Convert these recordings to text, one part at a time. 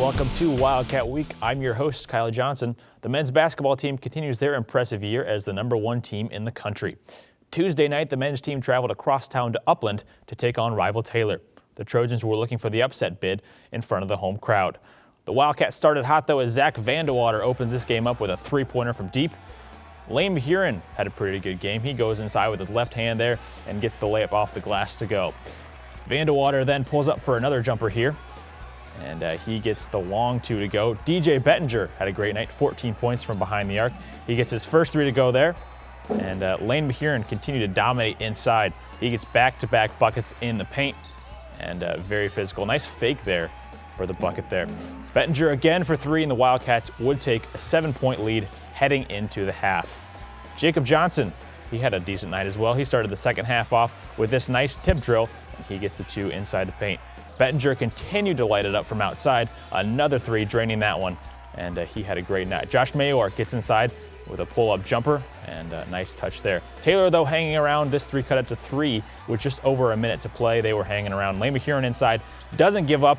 welcome to Wildcat Week. I'm your host, Kyle Johnson. The men's basketball team continues their impressive year as the #1 team in the country. Tuesday night, the men's team traveled across town to Upland to take on rival Taylor. The Trojans were looking for the upset bid in front of the home crowd. The Wildcats started hot, though, as Zach Vandewater opens this game up with a three-pointer from deep. Lane Mahurin had a pretty good game. He goes inside with his left hand there and gets the layup off the glass to go. Vandewater then pulls up for another jumper here, and he gets the long two to go. DJ Bettinger had a great night, 14 points from behind the arc. He gets his first three to go there, and Lane Mahurin continued to dominate inside. He gets back-to-back buckets in the paint, and very physical. Nice fake there for the bucket there. Bettinger again for three, and the Wildcats would take a 7-point lead heading into the half. Jacob Johnson, he had a decent night as well. He started the second half off with this nice tip drill, and he gets the two inside the paint. Bettinger continued to light it up from outside. Another three, draining that one, and he had a great night. Josh Mayor gets inside with a pull-up jumper, and a nice touch there. Taylor, though, hanging around. This three cut up to three with just over a minute to play. They were hanging around. Lane Mahurin inside, doesn't give up.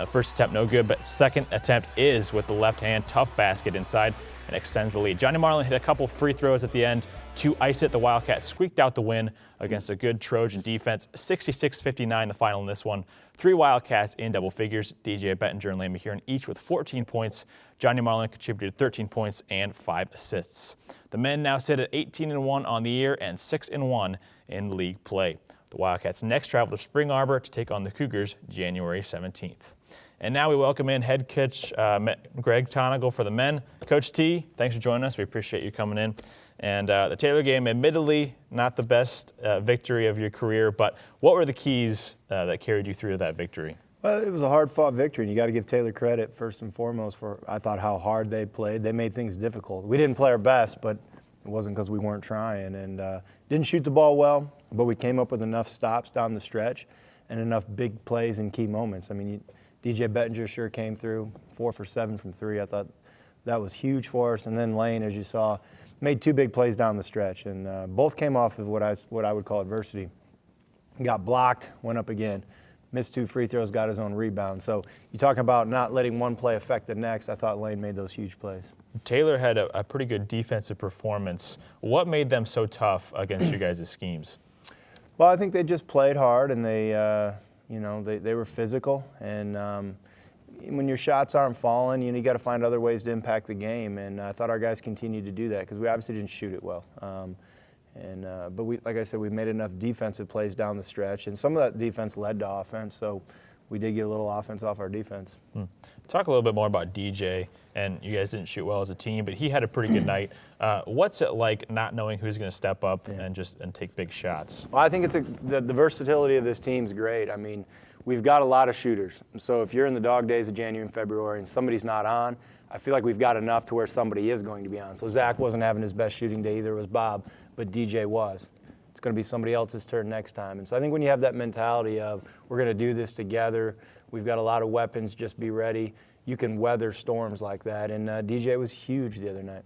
First attempt no good, but second attempt is with the left hand. Tough basket inside and extends the lead. Johnny Marlin hit a couple free throws at the end to ice it. The Wildcats squeaked out the win against a good Trojan defense. 66-59 the final in this one. Three Wildcats in double figures. DJ Bettinger and Lane Mahurin each with 14 points. Johnny Marlin contributed 13 points and 5 assists. The men now sit at 18-1 on the year and 6-1 in league play. The Wildcats next travel to Spring Arbor to take on the Cougars January 17th. And now we welcome in head coach Greg Tonigal for the men. Coach T, thanks for joining us. We appreciate you coming in. And the Taylor game, admittedly, not the best victory of your career, but what were the keys that carried you through to that victory? Well, it was a hard-fought victory, and you got to give Taylor credit first and foremost for, I thought, how hard they played. They made things difficult. We didn't play our best, but it wasn't because we weren't trying, and didn't shoot the ball well, but we came up with enough stops down the stretch and enough big plays in key moments. I mean, DJ Bettinger sure came through, 4 for 7 from three. I thought that was huge for us. And then Lane, as you saw, made 2 big plays down the stretch, and both came off of what I would call adversity. Got blocked, went up again. Missed 2 free throws, got his own rebound. So you talk about not letting one play affect the next. I thought Lane made those huge plays. Taylor had a pretty good defensive performance. What made them so tough against you guys' schemes? Well, I think they just played hard, and they were physical. And when your shots aren't falling, you got to find other ways to impact the game. And I thought our guys continued to do that because we obviously didn't shoot it well. But like I said, we made enough defensive plays down the stretch, and some of that defense led to offense. So we did get a little offense off our defense. Talk a little bit more about DJ, and you guys didn't shoot well as a team, but he had a pretty good night. What's it like not knowing who's going to step up and take big shots? Well, I think the versatility of this team is great. I mean, we've got a lot of shooters. So if you're in the dog days of January and February and somebody's not on, I feel like we've got enough to where somebody is going to be on. So Zach wasn't having his best shooting day, either was Bob, but DJ was. It's going to be somebody else's turn next time. And so I think when you have that mentality of we're going to do this together, we've got a lot of weapons, just be ready, you can weather storms like that. And DJ was huge the other night.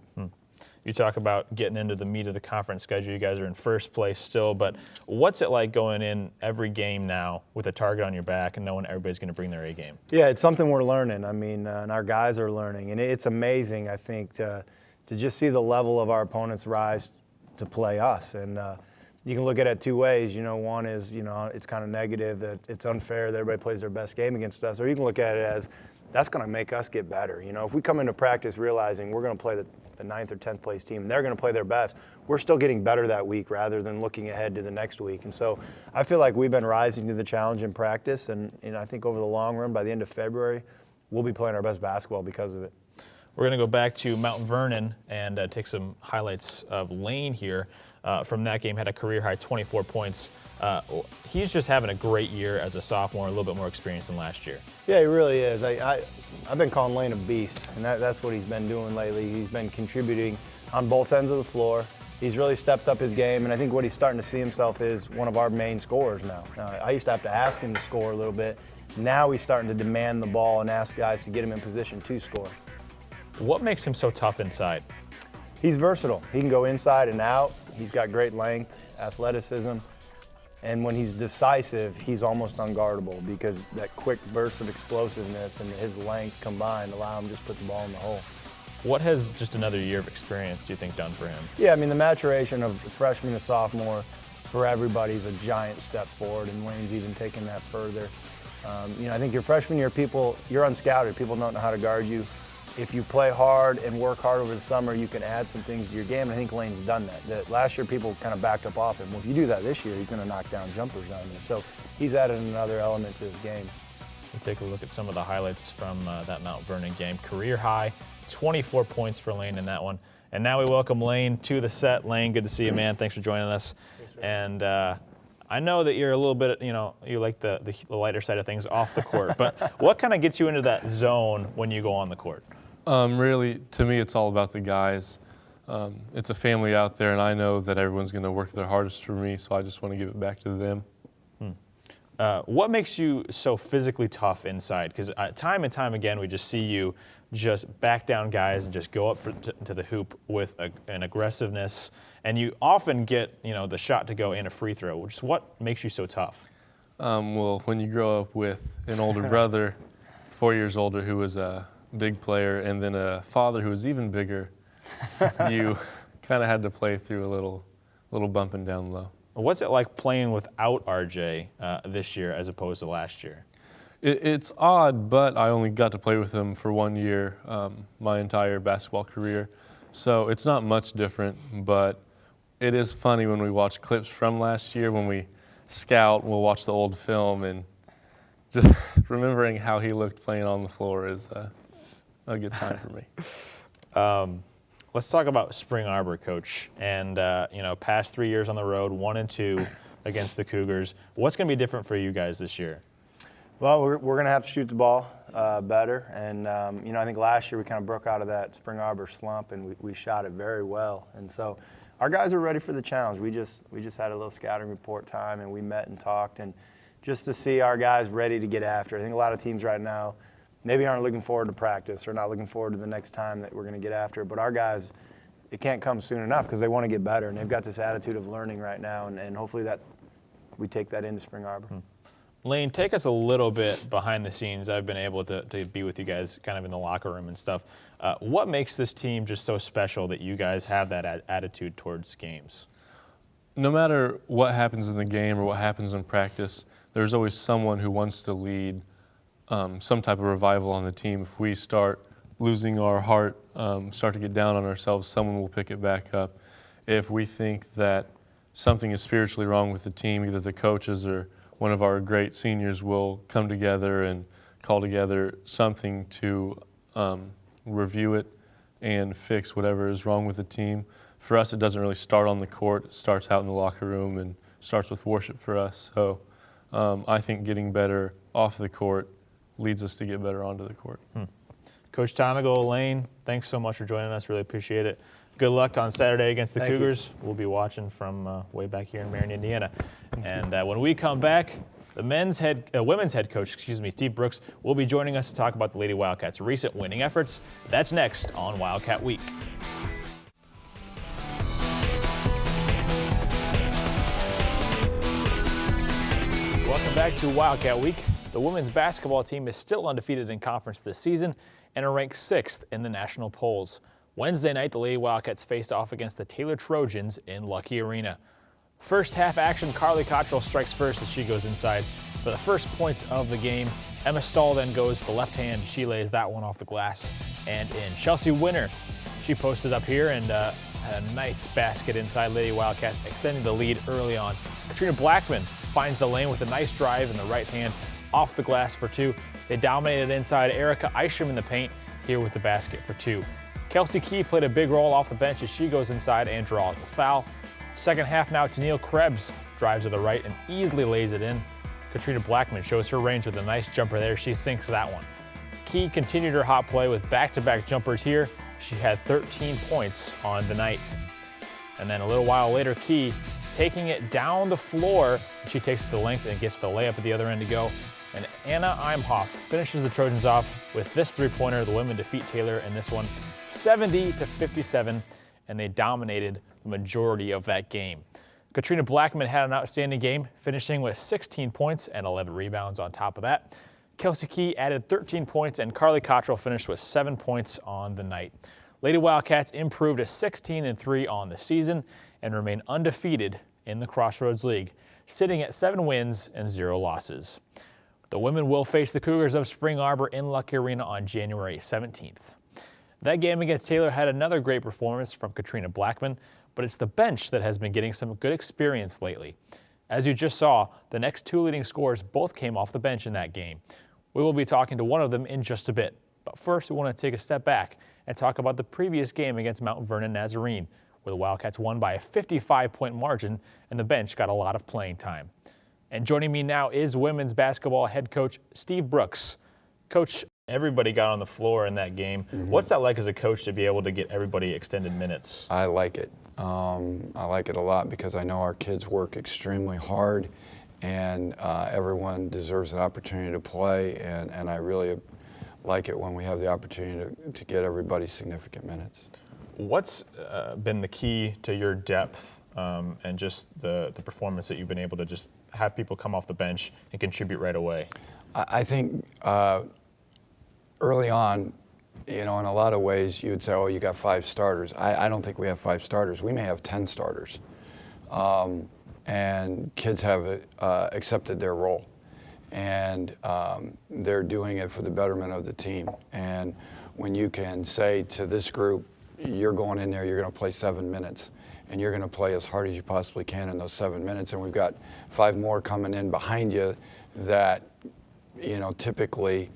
You talk about getting into the meat of the conference schedule. You guys are in first place still, but what's it like going in every game now with a target on your back and knowing everybody's going to bring their A game? Yeah, it's something we're learning. I mean, and our guys are learning. And it's amazing, I think, to just see the level of our opponents rise to play us. And you can look at it 2 ways. One is, it's kind of negative that it's unfair that everybody plays their best game against us. Or you can look at it as that's going to make us get better. If we come into practice realizing we're going to play the 9th or 10th place team, and they're going to play their best, we're still getting better that week rather than looking ahead to the next week. And so I feel like we've been rising to the challenge in practice, and I think over the long run, by the end of February, we'll be playing our best basketball because of it. We're going to go back to Mount Vernon and take some highlights of Lane here. From that game, had a career-high 24 points. He's just having a great year as a sophomore, a little bit more experience than last year. Yeah, he really is. I've been calling Lane a beast, and that's what he's been doing lately. He's been contributing on both ends of the floor. He's really stepped up his game, and I think what he's starting to see himself is one of our main scorers now. I used to have to ask him to score a little bit. Now he's starting to demand the ball and ask guys to get him in position to score. What makes him so tough inside? He's versatile. He can go inside and out. He's got great length, athleticism. And when he's decisive, he's almost unguardable because that quick burst of explosiveness and his length combined allow him to just put the ball in the hole. What has just another year of experience, do you think, done for him? Yeah, I mean, the maturation of freshman to sophomore for everybody is a giant step forward, and Lane's even taken that further. I think your freshman year, you're unscouted. People don't know how to guard you. If you play hard and work hard over the summer, you can add some things to your game, and I think Lane's done that. Last year, people kind of backed up off him. Well, if you do that this year, he's going to knock down jumpers on you. So he's added another element to his game. We'll take a look at some of the highlights from that Mount Vernon game. Career high, 24 points for Lane in that one. And now we welcome Lane to the set. Lane, good to see you, man. Thanks for joining us. And I know that you're a little bit, you like the lighter side of things off the court, but what kind of gets you into that zone when you go on the court? Really, to me, it's all about the guys. It's a family out there, and I know that everyone's going to work their hardest for me, so I just want to give it back to them. What makes you so physically tough inside? Because time and time again, we just see you just back down guys and just go up to the hoop with an aggressiveness, and you often get the shot to go in a free throw. Just what makes you so tough? Well, when you grow up with an older brother, 4 years older, who was a big player, and then a father who was even bigger, you kind of had to play through a little bumping down low. What's it like playing without RJ this year as opposed to last year? It's odd, but I only got to play with him for 1 year my entire basketball career. So it's not much different, but it is funny when we watch clips from last year, when we scout, we'll watch the old film, and just remembering how he looked playing on the floor is a good time for me. Let's talk about Spring Arbor, Coach, and past 3 years on the road, 1 and 2 against the Cougars. What's going to be different for you guys this year? Well, we're going to have to shoot the ball better, and I think last year we kind of broke out of that Spring Arbor slump, and we shot it very well. And so our guys are ready for the challenge. We just had a little scouting report time, and we met and talked, and just to see our guys ready to get after it. I think a lot of teams right now maybe aren't looking forward to practice or not looking forward to the next time that we're going to get after it. But our guys, it can't come soon enough because they want to get better, and they've got this attitude of learning right now, and hopefully that we take that into Spring Arbor. Lane, take us a little bit behind the scenes. I've been able to be with you guys kind of in the locker room and stuff. What makes this team just so special that you guys have that attitude towards games? No matter what happens in the game or what happens in practice, there's always someone who wants to lead some type of revival on the team. If we start losing our heart, start to get down on ourselves, someone will pick it back up. If we think that something is spiritually wrong with the team, either the coaches or one of our great seniors will come together and call together something to review it and fix whatever is wrong with the team. For us, it doesn't really start on the court. It starts out in the locker room and starts with worship for us. So I think getting better off the court leads us to get better onto the court. Coach Tonigal, Lane, thanks so much for joining us. Really appreciate it. Good luck on Saturday against the Cougars. We'll be watching from way back here in Marion, Indiana. And when we come back, the women's head coach, Steve Brooks, will be joining us to talk about the Lady Wildcats' recent winning efforts. That's next on Wildcat Week. Welcome back to Wildcat Week. The women's basketball team is still undefeated in conference this season and are ranked 6th in the national polls. Wednesday night, the Lady Wildcats faced off against the Taylor Trojans in Lucky Arena. First half action, Carly Cottrell strikes first as she goes inside for the first points of the game. Emma Stahl then goes to the left hand. She lays that one off the glass and in. Chelsea Winner, she posted up here and had a nice basket inside. Lady Wildcats extending the lead early on. Katrina Blackman finds the lane with a nice drive in the right hand off the glass for 2. They dominated inside. Erica Isham in the paint here with the basket for 2. Kelsey Key played a big role off the bench as she goes inside and draws the foul. Second half now, Tennille Krebs drives to the right and easily lays it in. Katrina Blackman shows her range with a nice jumper there. She sinks that one. Key continued her hot play with back-to-back jumpers here. She had 13 points on the night. And then a little while later, Key taking it down the floor. She takes it the length and gets the layup at the other end to go. And Anna Imhoff finishes the Trojans off with this three-pointer. The women defeat Taylor in this one 70-57, and they dominated the majority of that game. Katrina Blackman had an outstanding game, finishing with 16 points and 11 rebounds on top of that. Kelsey Key added 13 points, and Carly Cottrell finished with 7 points on the night. Lady Wildcats improved to 16-3 on the season and remain undefeated in the Crossroads League, sitting at 7 wins and 0 losses. The women will face the Cougars of Spring Arbor in Lucky Arena on January 17th. That game against Taylor had another great performance from Katrina Blackman, but it's the bench that has been getting some good experience lately. As you just saw, the next 2 leading scorers both came off the bench in that game. We will be talking to one of them in just a bit. But first, we want to take a step back and talk about the previous game against Mount Vernon Nazarene, where the Wildcats won by a 55-point margin and the bench got a lot of playing time. And joining me now is women's basketball head coach Steve Brooks. Coach, everybody got on the floor in that game. What's that like as a coach to be able to get everybody extended minutes? I like it. I like it a lot because I know our kids work extremely hard, and everyone deserves an opportunity to play, and I really like it when we have the opportunity to get everybody significant minutes. What's been the key to your depth and just the performance that you've been able to just have people come off the bench and contribute right away? I think early on, in a lot of ways you would say, oh, you got 5 starters. I don't think we have 5 starters. We may have 10 starters. And kids have accepted their role. And they're doing it for the betterment of the team. And when you can say to this group, you're going in there, you're going to play 7 minutes, and you're going to play as hard as you possibly can in those 7 minutes, and we've got 5 more coming in behind you that, typically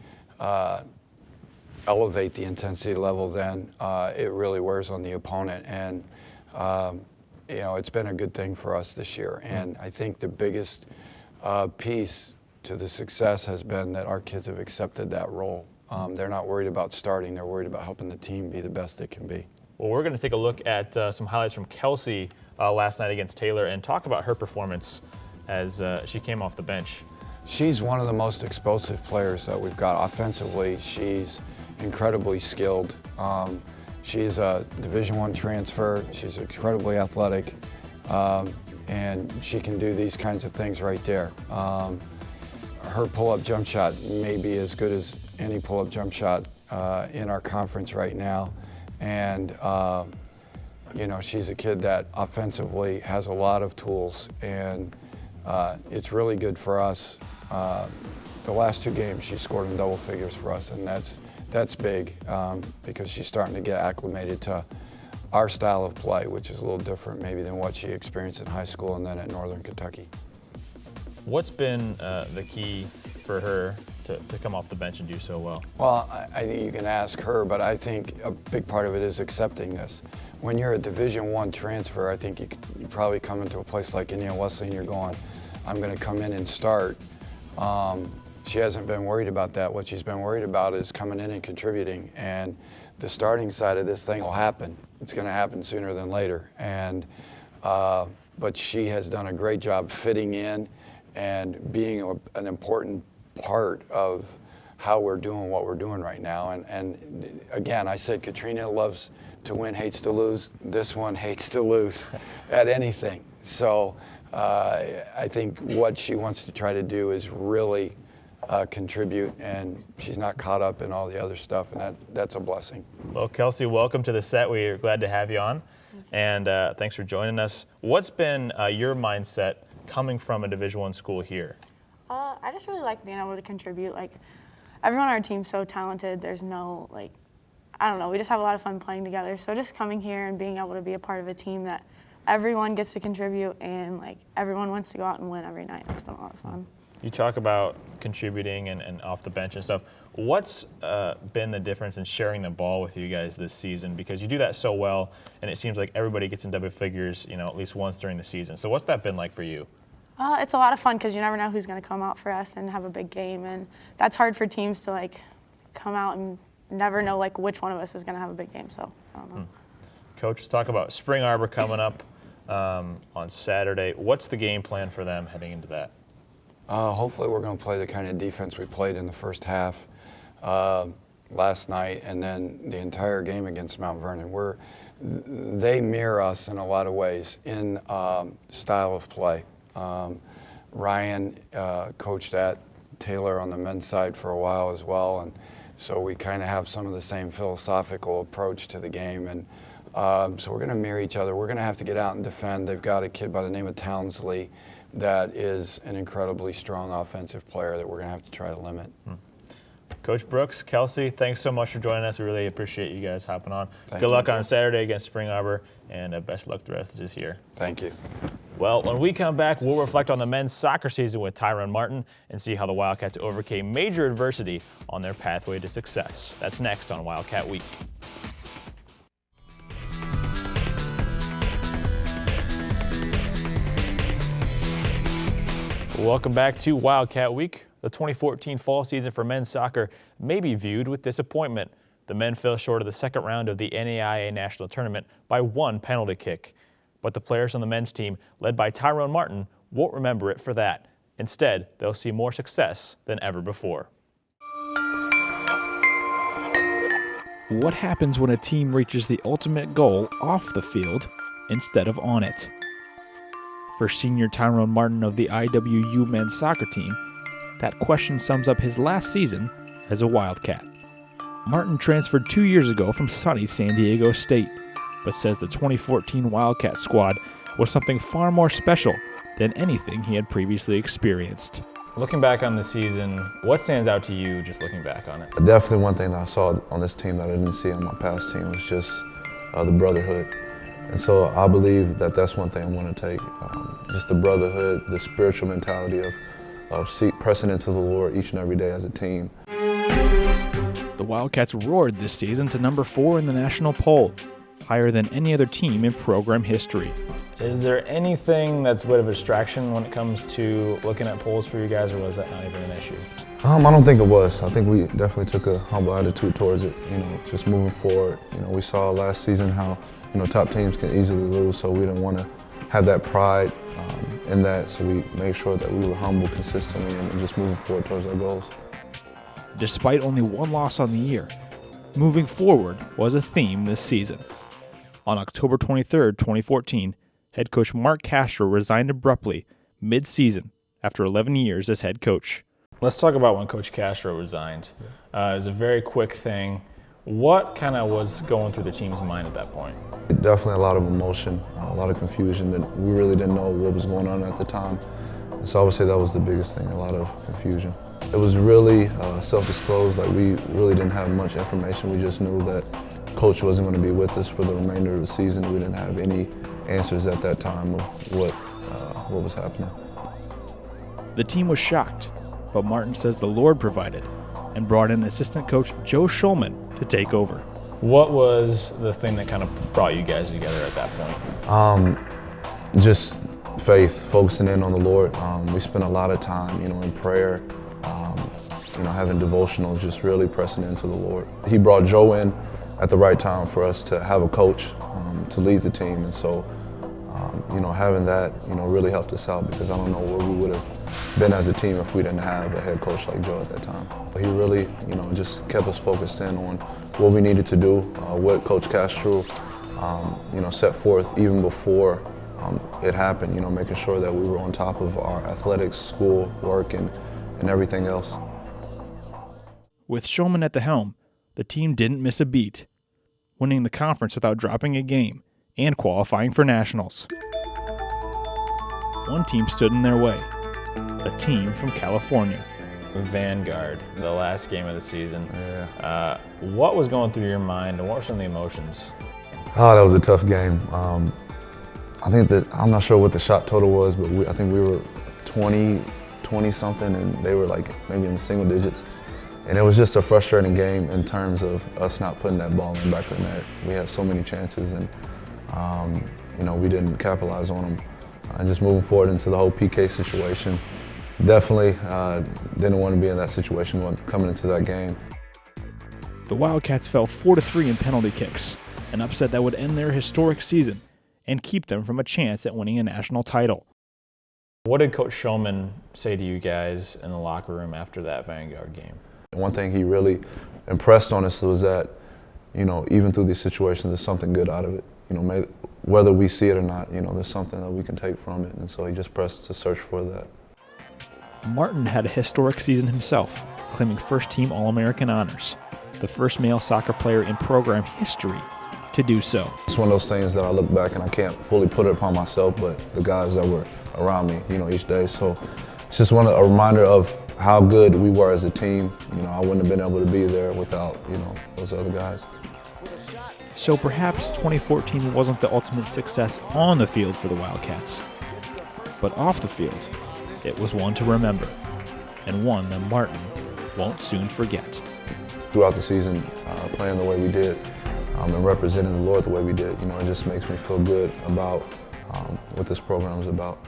elevate the intensity level, then it really wears on the opponent. And, it's been a good thing for us this year. And I think the biggest piece to the success has been that our kids have accepted that role. They're not worried about starting. They're worried about helping the team be the best it can be. Well, we're going to take a look at some highlights from Kelsey last night against Taylor and talk about her performance as she came off the bench. She's one of the most explosive players that we've got offensively. She's incredibly skilled. She's a Division I transfer. She's incredibly athletic, and she can do these kinds of things right there. Her pull-up jump shot may be as good as any pull-up jump shot in our conference right now. And, she's a kid that offensively has a lot of tools, and it's really good for us. The last 2 games, she scored in double figures for us, and that's big because she's starting to get acclimated to our style of play, which is a little different maybe than what she experienced in high school and then at Northern Kentucky. What's been the key for her to come off the bench and do so well? Well, I think you can ask her, but I think a big part of it is accepting this. When you're a Division I transfer, I think you probably come into a place like Indiana Wesleyan, you're going, I'm going to come in and start. She hasn't been worried about that. What she's been worried about is coming in and contributing, and the starting side of this thing will happen. It's going to happen sooner than later. And but she has done a great job fitting in and being an important part of how we're doing what we're doing right now. And again, I said Katrina loves to win, hates to lose. This one hates to lose at anything. So I think what she wants to try to do is really contribute, and she's not caught up in all the other stuff, and that's a blessing. Well, Kelsey, welcome to the set. We're glad to have you on, and thanks for joining us. What's been your mindset coming from a Division I school here? I just really like being able to contribute. Like, everyone on our team's so talented. There's no, I don't know, we just have a lot of fun playing together. So just coming here and being able to be a part of a team that everyone gets to contribute and, everyone wants to go out and win every night. It's been a lot of fun. You talk about contributing and off the bench and stuff. What's been the difference in sharing the ball with you guys this season? Because you do that so well, and it seems like everybody gets in double figures, at least once during the season. So what's that been like for you? It's a lot of fun because you never know who's going to come out for us and have a big game, and that's hard for teams to come out and never know which one of us is going to have a big game. So I don't know. Coach, let's talk about Spring Arbor coming up on Saturday. What's the game plan for them heading into that? Hopefully we're going to play the kind of defense we played in the first half last night, and then the entire game against Mount Vernon. they mirror us in a lot of ways in style of play. Ryan coached at Taylor on the men's side for a while as well, and so we kind of have some of the same philosophical approach to the game, and so we're going to mirror each other. We're going to have to get out and defend. They've got a kid by the name of Townsley that is an incredibly strong offensive player that we're going to have to try to limit. Coach Brooks, Kelsey, thanks so much for joining us. We really appreciate you guys hopping on. Thank Good you. luck on Saturday against Spring Arbor, and best of luck the rest of this year. Thank you. Well, when we come back, we'll reflect on the men's soccer season with Tyrone Martin and see how the Wildcats overcame major adversity on their pathway to success. That's next on Wildcat Week. Welcome back to Wildcat Week. The 2014 fall season for men's soccer may be viewed with disappointment. The men fell short of the second round of the NAIA National Tournament by one penalty kick. But the players on the men's team, led by Tyrone Martin, won't remember it for that. Instead, they'll see more success than ever before. What happens when a team reaches the ultimate goal off the field instead of on it? For senior Tyrone Martin of the IWU men's soccer team, that question sums up his last season as a Wildcat. Martin transferred 2 years ago from sunny San Diego State, but says the 2014 Wildcat squad was something far more special than anything he had previously experienced. Looking back on the season, what stands out to you just looking back on it? Definitely one thing that I saw on this team that I didn't see on my past team was just the brotherhood. And so I believe that that's one thing I want to take, just the brotherhood, the spiritual mentality of pressing into the Lord each and every day as a team. The Wildcats roared this season to number 4 in the national poll, higher than any other team in program history. Is there anything that's a bit of a distraction when it comes to looking at polls for you guys, or was that not even an issue? I don't think it was. I think we definitely took a humble attitude towards it, just moving forward. We saw last season how, top teams can easily lose, so we didn't want to have that pride in that, so we made sure that we were humble consistently and just moving forward towards our goals. Despite only one loss on the year, moving forward was a theme this season. On October 23, 2014, head coach Mark Castro resigned abruptly mid-season after 11 years as head coach. Let's talk about when Coach Castro resigned. It was a very quick thing. What kind of was going through the team's mind at that point? Definitely a lot of emotion, a lot of confusion that we really didn't know what was going on at the time. And so I would say that was the biggest thing, a lot of confusion. It was really self-disclosed, like we really didn't have much information. We just knew that Coach wasn't going to be with us for the remainder of the season. We didn't have any answers at that time of what was happening. The team was shocked, but Martin says the Lord provided and brought in assistant coach Joe Schulman to take over. What was the thing that kind of brought you guys together at that point? Just faith, focusing in on the Lord. We spent a lot of time, in prayer, having devotional, just really pressing into the Lord. He brought Joe in at the right time for us to have a coach to lead the team, and so having that really helped us out, because I don't know where we would have been as a team if we didn't have a head coach like Joe at that time. He really just kept us focused in on what we needed to do, what Coach Castro set forth even before it happened, making sure that we were on top of our athletics, school, work, and everything else. With Schulman at the helm, the team didn't miss a beat, winning the conference without dropping a game and qualifying for nationals. One team stood in their way, a team from California. Vanguard, the last game of the season. Yeah. What was going through your mind, and what were some of the emotions? Oh, that was a tough game. I think that, I'm not sure what the shot total was, but I think we were 20 something, and they were like maybe in the single digits. And it was just a frustrating game in terms of us not putting that ball in the back of the net. We had so many chances, and we didn't capitalize on them. And just moving forward into the whole PK situation, definitely didn't want to be in that situation coming into that game. The Wildcats fell 4-3 in penalty kicks, an upset that would end their historic season and keep them from a chance at winning a national title. What did Coach Schulman say to you guys in the locker room after that Vanguard game? One thing he really impressed on us was that you know, even through these situations, there's something good out of it. You know, whether we see it or not, you know, there's something that we can take from it. And so he just pressed to search for that. Martin had a historic season himself, claiming first-team All-American honors, the first male soccer player in program history to do so. It's one of those things that I look back and I can't fully put it upon myself, but the guys that were around me, you know, each day. So it's just a reminder of how good we were as a team. You know, I wouldn't have been able to be there without, you know, those other guys. So perhaps 2014 wasn't the ultimate success on the field for the Wildcats, but off the field, it was one to remember, and one that Martin won't soon forget. Throughout the season, playing the way we did and representing the Lord the way we did, you know, it just makes me feel good about what this program is about.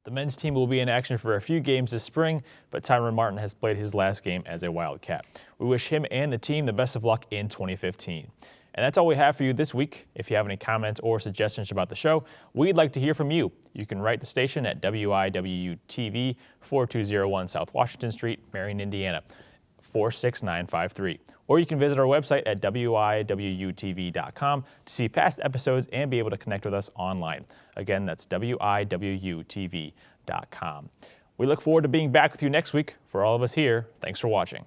The men's team will be in action for a few games this spring, but Tyron Martin has played his last game as a Wildcat. We wish him and the team the best of luck in 2015. And that's all we have for you this week. If you have any comments or suggestions about the show, we'd like to hear from you. You can write the station at WIWU-TV, 4201 South Washington Street, Marion, Indiana, 46953. Or you can visit our website at WIWUTV.com to see past episodes and be able to connect with us online. Again, that's WIWUTV.com. We look forward to being back with you next week. For all of us here, thanks for watching.